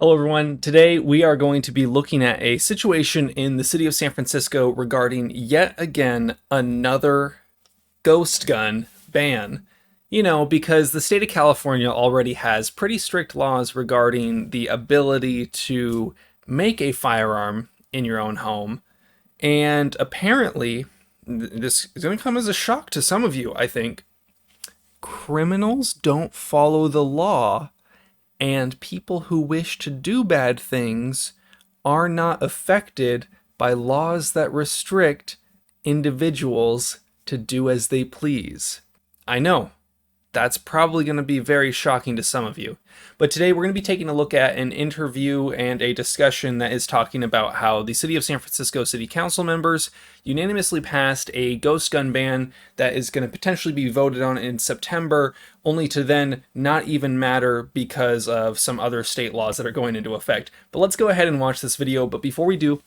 Hello, everyone. Today we are going to be looking at a situation in the city of San Francisco regarding yet again another ghost gun ban. Because the state of California already has pretty strict laws regarding the ability to make a firearm in your own home. And apparently, this is going to come as a shock to some of you, I think. Criminals don't follow the law, and people who wish to do bad things are not affected by laws that restrict individuals to do as they please. I know, that's probably going to be very shocking to some of you. But today we're going to be taking a look at an interview and a discussion that is talking about how the City of San Francisco City Council members unanimously passed a ghost gun ban that is going to potentially be voted on in September, only to then not even matter because of some other state laws that are going into effect. But let's go ahead and watch this video. But before we do,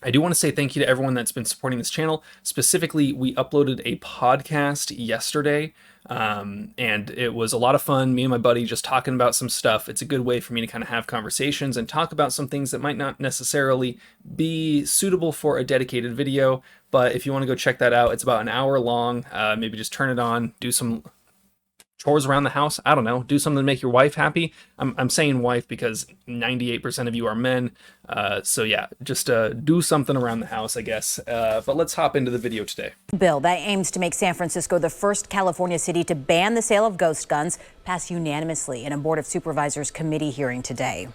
I do want to say thank you to everyone that's been supporting this channel. Specifically, we uploaded a podcast yesterday, and it was a lot of fun. Me and my buddy just talking about some stuff. It's a good way for me to kind of have conversations and talk about some things that might not necessarily be suitable for a dedicated video. But if you want to go check that out, it's about an hour long. Maybe just turn it on, do some chores around the house. I don't know. Do something to make your wife happy. I'm saying wife because 98% of you are men. So yeah, just do something around the house, I guess. But let's hop into the video today. Bill that aims to make San Francisco the first California city to ban the sale of ghost guns passed unanimously in a Board of Supervisors committee hearing today.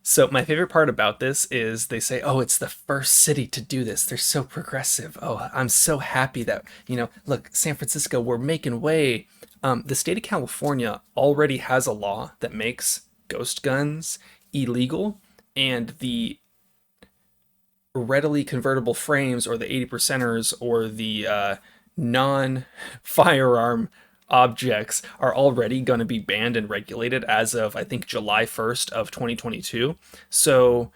So my favorite part about this is they say, oh, it's the first city to do this. They're so progressive. Oh, I'm so happy that, look, San Francisco, we're making way. The state of California already has a law that makes ghost guns illegal, and the readily convertible frames or the 80%ers or the non-firearm objects are already going to be banned and regulated as of, I think, July 1st of 2022. So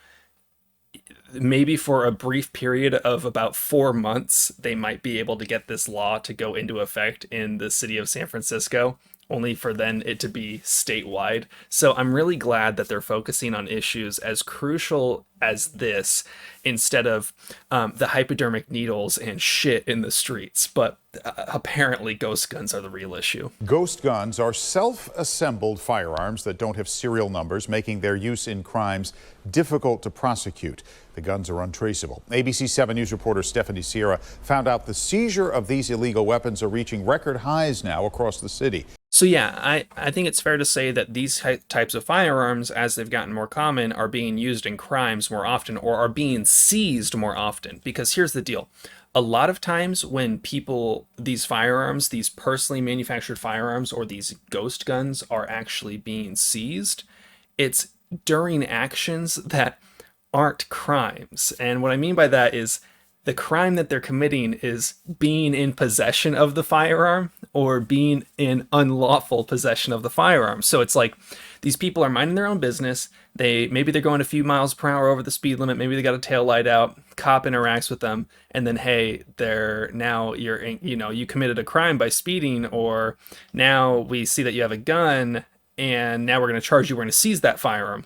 maybe for a brief period of about 4 months, they might be able to get this law to go into effect in the city of San Francisco, only for then it to be statewide. So I'm really glad that they're focusing on issues as crucial as this instead of the hypodermic needles and shit in the streets. But apparently ghost guns are the real issue. Ghost guns are self-assembled firearms that don't have serial numbers, making their use in crimes difficult to prosecute. The guns are untraceable. ABC 7 News reporter STEFANI found out the seizure of these illegal weapons are reaching record highs now across the city. So yeah, I think it's fair to say that these types of firearms, as they've gotten more common, are being used in crimes more often or are being seized more often. Because here's the deal. A lot of times when these firearms, these personally manufactured firearms or these ghost guns are actually being seized, it's during actions that aren't crimes. And what I mean by that is the crime that they're committing is being in possession of the firearm or being in unlawful possession of the firearm. So it's like these people are minding their own business. Maybe they're going a few miles per hour over the speed limit. Maybe they got a tail light out. Cop interacts with them, and then hey, you committed a crime by speeding, or now we see that you have a gun, and now we're going to charge you. We're going to seize that firearm,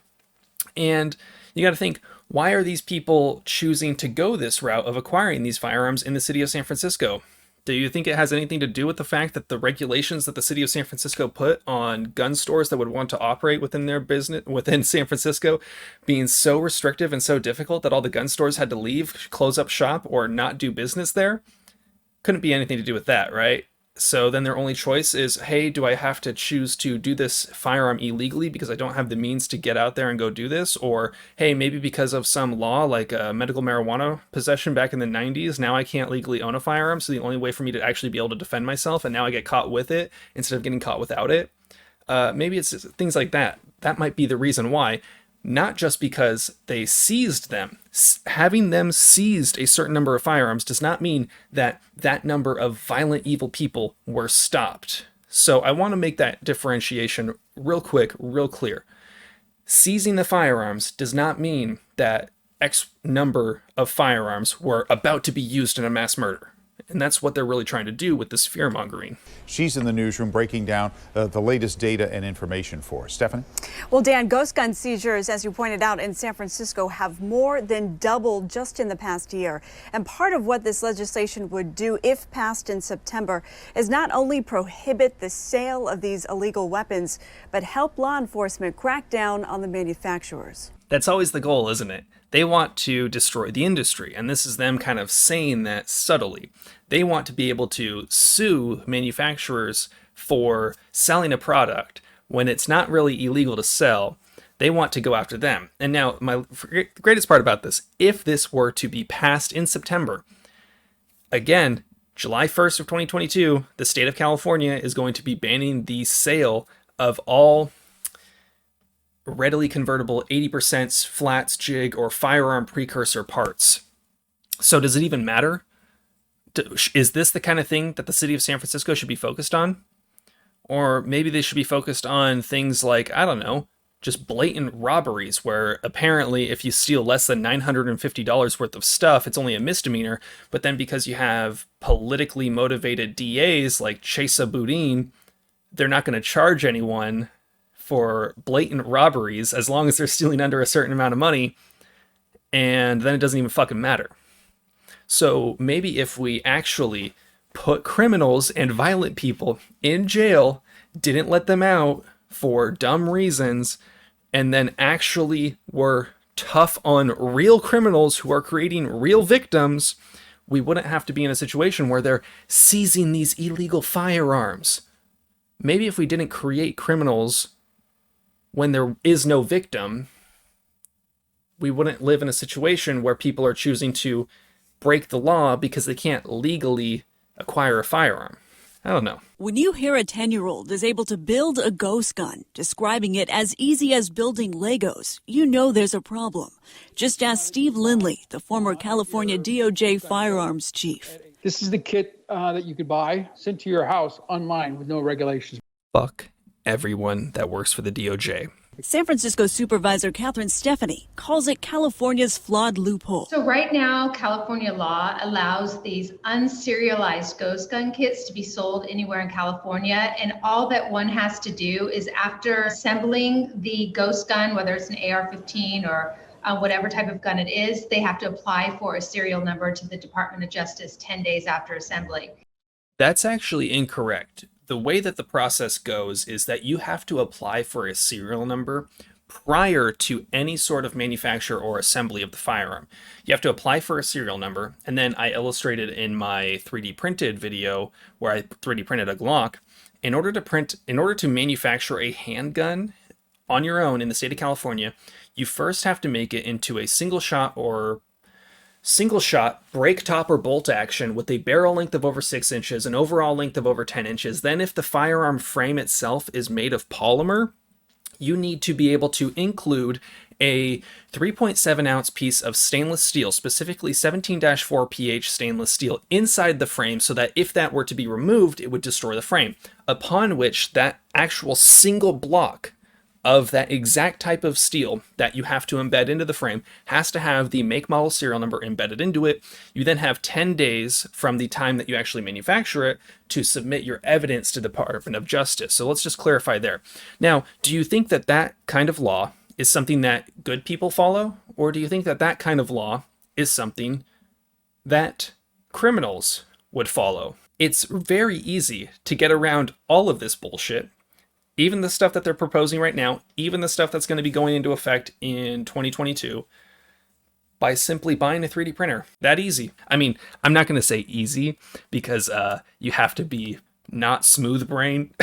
and you got to think, why are these people choosing to go this route of acquiring these firearms in the city of San Francisco? Do you think it has anything to do with the fact that the regulations that the city of San Francisco put on gun stores that would want to operate within their business, within San Francisco, being so restrictive and so difficult that all the gun stores had to leave, close up shop, or not do business there? Couldn't be anything to do with that, right? So then their only choice is, hey, do I have to choose to do this firearm illegally because I don't have the means to get out there and go do this? Or, hey, maybe because of some law like medical marijuana possession back in the 90s, now I can't legally own a firearm. So the only way for me to actually be able to defend myself, and now I get caught with it instead of getting caught without it. Maybe it's things like that. That might be the reason why. Not just because they seized them. Having them seized a certain number of firearms does not mean that that number of violent, evil people were stopped. So I want to make that differentiation real quick, real clear. Seizing the firearms does not mean that X number of firearms were about to be used in a mass murder. And that's what they're really trying to do with this fear-mongering. She's in the newsroom breaking down the latest data and information for us. Stephanie? Well, Dan, ghost gun seizures, as you pointed out, in San Francisco have more than doubled just in the past year. And part of what this legislation would do, if passed in September, is not only prohibit the sale of these illegal weapons, but help law enforcement crack down on the manufacturers. That's always the goal, isn't it? They want to destroy the industry, and this is them kind of saying that subtly. They want to be able to sue manufacturers for selling a product when it's not really illegal to sell. They want to go after them. And now, my greatest part about this, if this were to be passed in September, again, July 1st of 2022, the state of California is going to be banning the sale of all readily convertible 80% flats, jig, or firearm precursor parts. So does it even matter? Is this the kind of thing that the city of San Francisco should be focused on? Or maybe they should be focused on things like, I don't know, just blatant robberies, where apparently if you steal less than $950 worth of stuff, it's only a misdemeanor. But then because you have politically motivated DAs like Chesa Boudin, they're not going to charge anyone for blatant robberies as long as they're stealing under a certain amount of money, and then it doesn't even fucking matter. So maybe if we actually put criminals and violent people in jail, didn't let them out for dumb reasons, and then actually were tough on real criminals who are creating real victims, we wouldn't have to be in a situation where they're seizing these illegal firearms. Maybe if we didn't create criminals when there is no victim, we wouldn't live in a situation where people are choosing to break the law because they can't legally acquire a firearm. I don't know. When you hear a 10-year-old is able to build a ghost gun, describing it as easy as building Legos, you know there's a problem. Just ask Steve Lindley, the former California DOJ firearms chief. This is the kit that you could buy, sent to your house online with no regulations. Fuck everyone that works for the DOJ. San Francisco Supervisor STEFANI calls it California's flawed loophole. So right now, California law allows these unserialized ghost gun kits to be sold anywhere in California. And all that one has to do is, after assembling the ghost gun, whether it's an AR-15 or whatever type of gun it is, they have to apply for a serial number to the Department of Justice 10 days after assembly. That's actually incorrect. The way that the process goes is that you have to apply for a serial number prior to any sort of manufacture or assembly of the firearm. You have to apply for a serial number, and then I illustrated in my 3D printed video where I 3D printed a Glock. In order to manufacture a handgun on your own in the state of California, you first have to make it into a single shot break top or bolt action with a barrel length of over 6 inches, an overall length of over 10 inches. Then if the firearm frame itself is made of polymer, you need to be able to include a 3.7 ounce piece of stainless steel, specifically 17-4 pH stainless steel, inside the frame, so that if that were to be removed, it would destroy the frame. Upon which that actual single block of that exact type of steel that you have to embed into the frame has to have the make, model, serial number embedded into it. You then have 10 days from the time that you actually manufacture it to submit your evidence to the Department of Justice. So let's just clarify there. Now, do you think that that kind of law is something that good people follow? Or do you think that that kind of law is something that criminals would follow? It's very easy to get around all of this bullshit. Even the stuff that they're proposing right now, even the stuff that's going to be going into effect in 2022, by simply buying a 3D printer. That easy. I mean, I'm not going to say easy because you have to be not smooth brain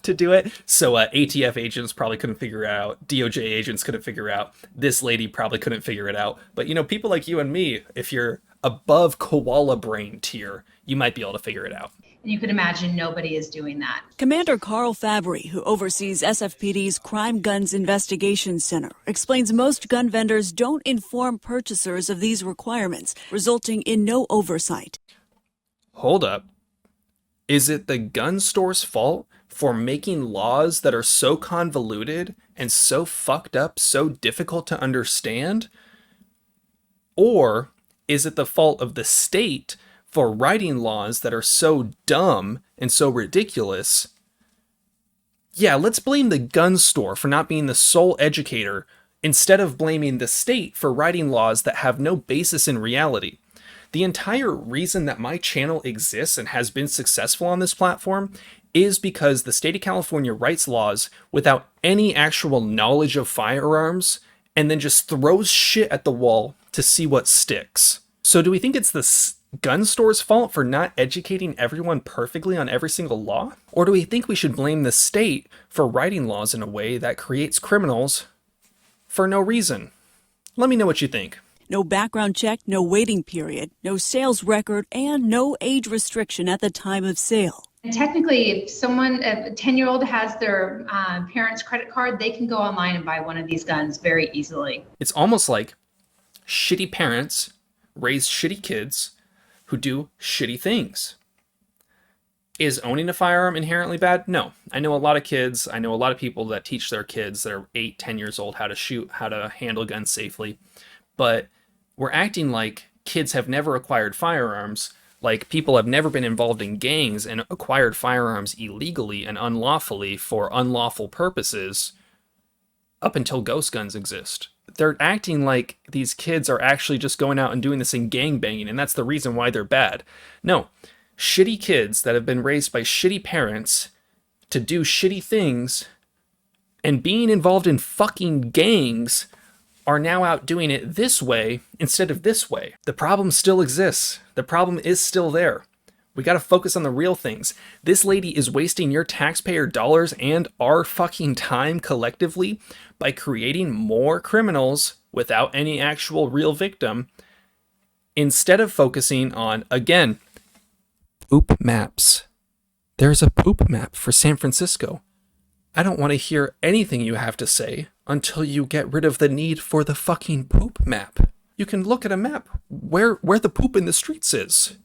to do it. So ATF agents probably couldn't figure it out. DOJ agents couldn't figure it out. This lady probably couldn't figure it out. But, you know, people like you and me, if you're above koala brain tier, you might be able to figure it out. And you can imagine nobody is doing that. Commander Carl Fabry, who oversees SFPD's Crime Guns Investigation Center, explains most gun vendors don't inform purchasers of these requirements, resulting in no oversight. Hold up. Is it the gun store's fault for making laws that are so convoluted and so fucked up, so difficult to understand? Or is it the fault of the state for writing laws that are so dumb and so ridiculous, yeah, let's blame the gun store for not being the sole educator instead of blaming the state for writing laws that have no basis in reality. The entire reason that my channel exists and has been successful on this platform is because the state of California writes laws without any actual knowledge of firearms and then just throws shit at the wall to see what sticks. So do we think it's the gun store's fault for not educating everyone perfectly on every single law? Or do we think we should blame the state for writing laws in a way that creates criminals for no reason? Let me know what you think. No background check, no waiting period, no sales record, and no age restriction at the time of sale. And technically, if someone, a 10-year-old has their parents' credit card, they can go online and buy one of these guns very easily. It's almost like shitty parents raise shitty kids who do shitty things. Is owning a firearm inherently bad? No. I know a lot of kids, I know a lot of people that teach their kids that are 8, 10 years old how to shoot, how to handle guns safely. But we're acting like kids have never acquired firearms, like people have never been involved in gangs and acquired firearms illegally and unlawfully for unlawful purposes up until ghost guns exist. They're acting like these kids are actually just going out and doing this and gangbanging, and that's the reason why they're bad. No, shitty kids that have been raised by shitty parents to do shitty things and being involved in fucking gangs are now out doing it this way instead of this way. The problem still exists. The problem is still there. We gotta focus on the real things. This lady is wasting your taxpayer dollars and our fucking time collectively by creating more criminals without any actual real victim, instead of focusing on, again, poop maps. There's a poop map for San Francisco. I don't want to hear anything you have to say until you get rid of the need for the fucking poop map. You can look at a map where the poop in the streets is.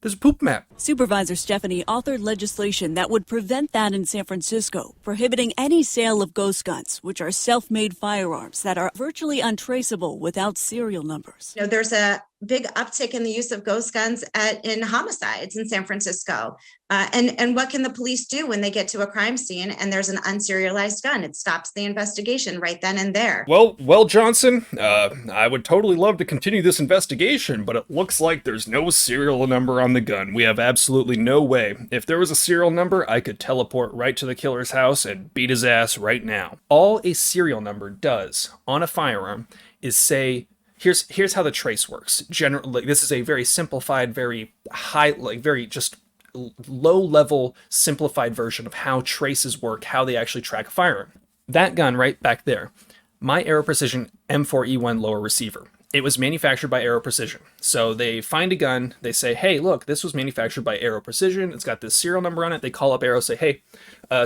There's a poop map. Supervisor STEFANI authored legislation that would prevent that in San Francisco, prohibiting any sale of ghost guns, which are self-made firearms that are virtually untraceable without serial numbers. You know, there's a big uptick in the use of ghost guns in homicides in San Francisco. And what can the police do when they get to a crime scene and there's an unserialized gun? It stops the investigation right then and there. Well, Johnson, I would totally love to continue this investigation, but it looks like there's no serial number on the gun. We have absolutely no way. If there was a serial number, I could teleport right to the killer's house and beat his ass right now. All a serial number does on a firearm is say, here's how the trace works. Generally, this is a very simplified, very high, like very just low-level simplified version of how traces work, how they actually track a firearm. That gun right back there, my Aero Precision M4E1 lower receiver. It was manufactured by Aero Precision. So they find a gun, they say, hey, look, this was manufactured by Aero Precision. It's got this serial number on it. They call up Aero, say, hey,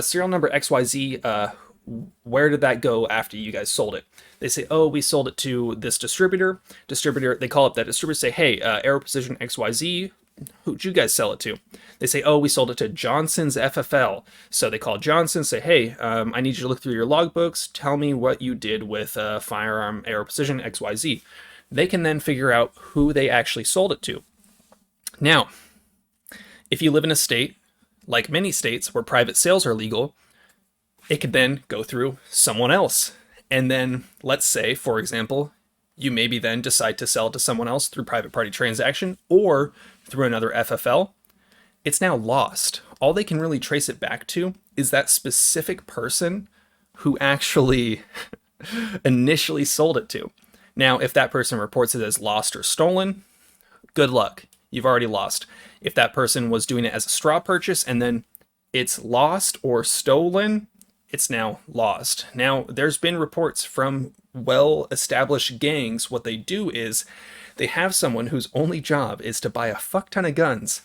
serial number XYZ, where did that go after you guys sold it? They say, oh, we sold it to this distributor. They call up that distributor, say, hey, Aero Precision XYZ, who'd you guys sell it to? They say, oh, we sold it to Johnson's FFL. So they call Johnson, say, hey, I need you to look through your logbooks. Tell me what you did with firearm Aero Precision XYZ. They can then figure out who they actually sold it to. Now, if you live in a state, like many states, where private sales are legal, it could then go through someone else. And then, let's say, for example, you maybe then decide to sell it to someone else through private party transaction or through another FFL. It's now lost. All they can really trace it back to is that specific person who actually initially sold it to. Now, if that person reports it as lost or stolen, good luck. You've already lost. If that person was doing it as a straw purchase and then it's lost or stolen, it's now lost. Now, there's been reports from well-established gangs. What they do is they have someone whose only job is to buy a fuck ton of guns.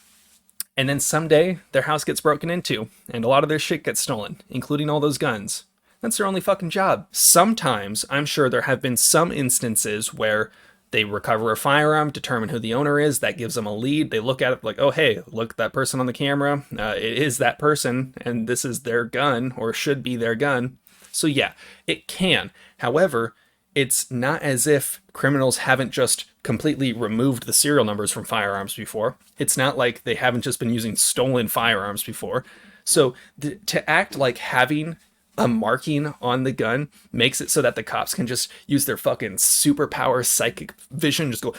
And then someday their house gets broken into and a lot of their shit gets stolen, including all those guns. That's their only fucking job. Sometimes, I'm sure there have been some instances where they recover a firearm, determine who the owner is, that gives them a lead. They look at it like, oh, hey, look at that person on the camera. It is that person, and this is their gun, or should be their gun. So yeah, it can. However, it's not as if criminals haven't just completely removed the serial numbers from firearms before. It's not like they haven't just been using stolen firearms before. So to act like having a marking on the gun makes it so that the cops can just use their fucking superpower psychic vision, just go,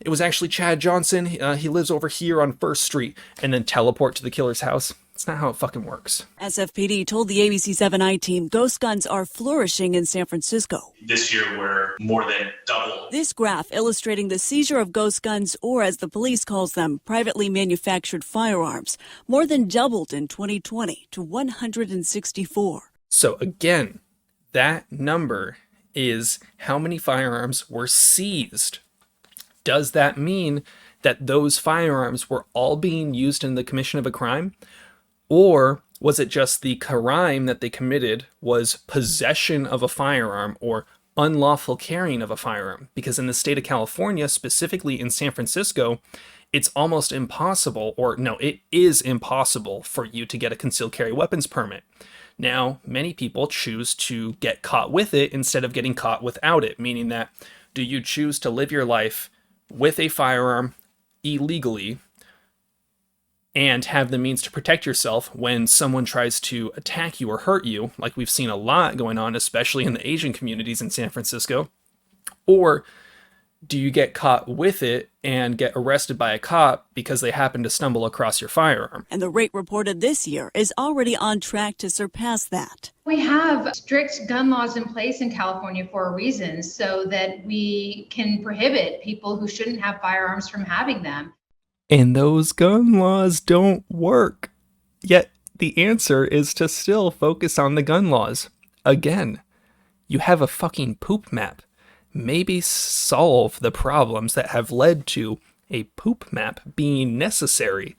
it was actually Chad Johnson. He lives over here on 1st Street, and then teleport to the killer's house. It's not how it fucking works. SFPD told the ABC7i team ghost guns are flourishing in San Francisco. This year, we're more than double. This graph illustrating the seizure of ghost guns, or as the police calls them, privately manufactured firearms, more than doubled in 2020 to 164. So again, that number is how many firearms were seized. Does that mean that those firearms were all being used in the commission of a crime? Or was it just the crime that they committed was possession of a firearm or unlawful carrying of a firearm? Because in the state of California, specifically in San Francisco, it's almost impossible, or no, it is impossible for you to get a concealed carry weapons permit. Now, many people choose to get caught with it instead of getting caught without it, meaning that do you choose to live your life with a firearm illegally and have the means to protect yourself when someone tries to attack you or hurt you, like we've seen a lot going on, especially in the Asian communities in San Francisco? Or do you get caught with it and get arrested by a cop because they happen to stumble across your firearm? And the rate reported this year is already on track to surpass that. We have strict gun laws in place in California for a reason, so that we can prohibit people who shouldn't have firearms from having them. And those gun laws don't work. Yet the answer is to still focus on the gun laws. Again, you have a fucking poop map. Maybe solve the problems that have led to a poop map being necessary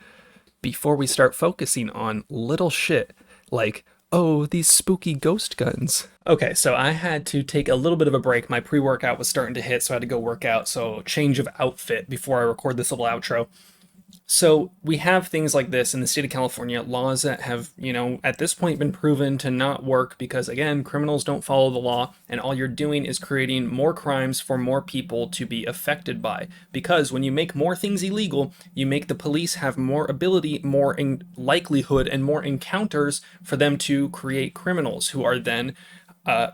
before we start focusing on little shit like, oh, these spooky ghost guns. Okay, so I had to take a little bit of a break. My pre-workout was starting to hit, so I had to go work out. So change of outfit before I record this little outro. So we have things like this in the state of California, laws that have, at this point been proven to not work because, again, criminals don't follow the law, and all you're doing is creating more crimes for more people to be affected by. Because when you make more things illegal, you make the police have more ability, more likelihood, and more encounters for them to create criminals who are then,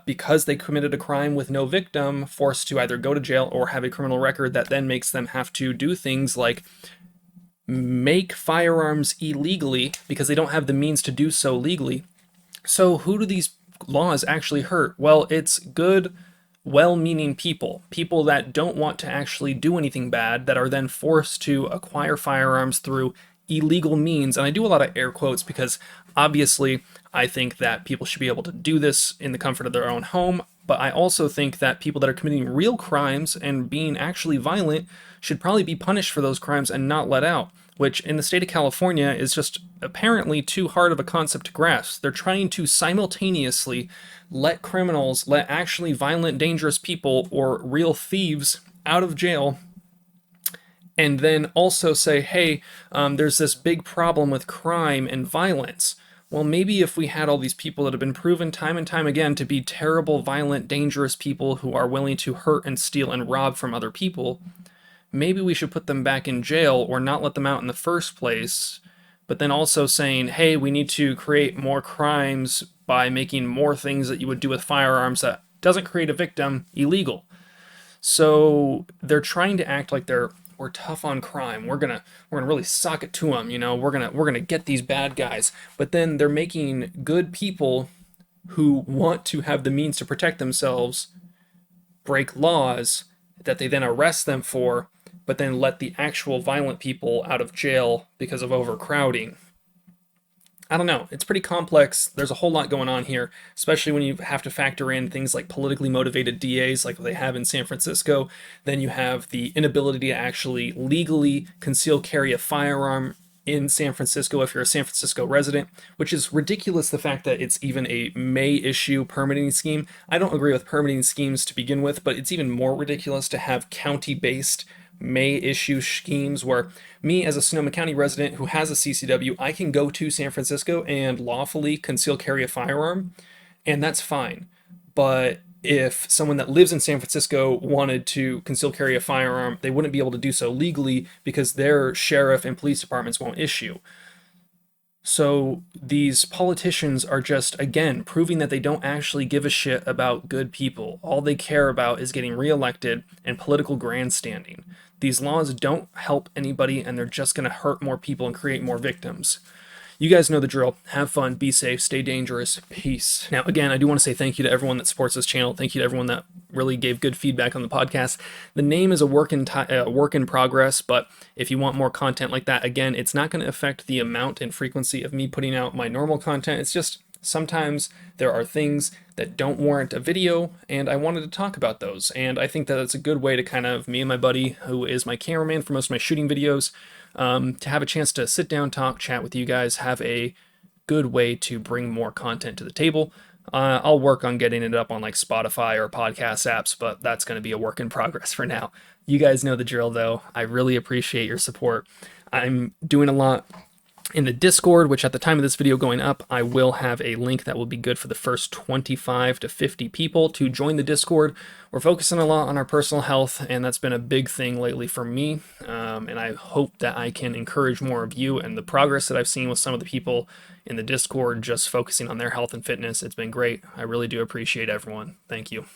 because they committed a crime with no victim, forced to either go to jail or have a criminal record that then makes them have to do things like make firearms illegally because they don't have the means to do so legally. So who do these laws actually hurt? Well, it's good, well-meaning people that don't want to actually do anything bad, that are then forced to acquire firearms through illegal means. And I do a lot of air quotes because obviously I think that people should be able to do this in the comfort of their own home. But I also think that people that are committing real crimes and being actually violent should probably be punished for those crimes and not let out, which in the state of California is just apparently too hard of a concept to grasp. They're trying to simultaneously let criminals, let actually violent, dangerous people or real thieves out of jail, and then also say, hey, there's this big problem with crime and violence. Well, maybe if we had all these people that have been proven time and time again to be terrible, violent, dangerous people who are willing to hurt and steal and rob from other people, maybe we should put them back in jail or not let them out in the first place. But then also saying, hey, we need to create more crimes by making more things that you would do with firearms that doesn't create a victim illegal. So they're trying to act like we're tough on crime. We're gonna really sock it to them. We're gonna get these bad guys. But then they're making good people who want to have the means to protect themselves break laws that they then arrest them for, but then let the actual violent people out of jail because of overcrowding. I don't know. It's pretty complex. There's a whole lot going on here, especially when you have to factor in things like politically motivated DAs like they have in San Francisco. Then you have the inability to actually legally conceal carry a firearm in San Francisco if you're a San Francisco resident, which is ridiculous, the fact that it's even a May issue permitting scheme. I don't agree with permitting schemes to begin with, but it's even more ridiculous to have county-based May issue schemes where me as a Sonoma County resident who has a CCW, I can go to San Francisco and lawfully conceal carry a firearm, and that's fine. But if someone that lives in San Francisco wanted to conceal carry a firearm, they wouldn't be able to do so legally because their sheriff and police departments won't issue. So these politicians are just, again, proving that they don't actually give a shit about good people. All they care about is getting reelected and political grandstanding. These laws don't help anybody, and they're just going to hurt more people and create more victims. You guys know the drill. Have fun, be safe, stay dangerous, peace. Now, again, I do want to say thank you to everyone that supports this channel. Thank you to everyone that really gave good feedback on the podcast. The name is a work in progress, but if you want more content like that, again, it's not going to affect the amount and frequency of me putting out my normal content. It's just sometimes there are things that don't warrant a video, and I wanted to talk about those. And I think that it's a good way to kind of, me and my buddy, who is my cameraman for most of my shooting videos, to have a chance to sit down, talk, chat with you guys, have a good way to bring more content to the table. I'll work on getting it up on like Spotify or podcast apps, but that's going to be a work in progress for now. You guys know the drill, though. I really appreciate your support. I'm doing a lot in the Discord, which at the time of this video going up, I will have a link that will be good for the first 25 to 50 people to join the Discord. We're focusing a lot on our personal health, and that's been a big thing lately for me. And I hope that I can encourage more of you, and the progress that I've seen with some of the people in the Discord just focusing on their health and fitness. It's been great. I really do appreciate everyone. Thank you.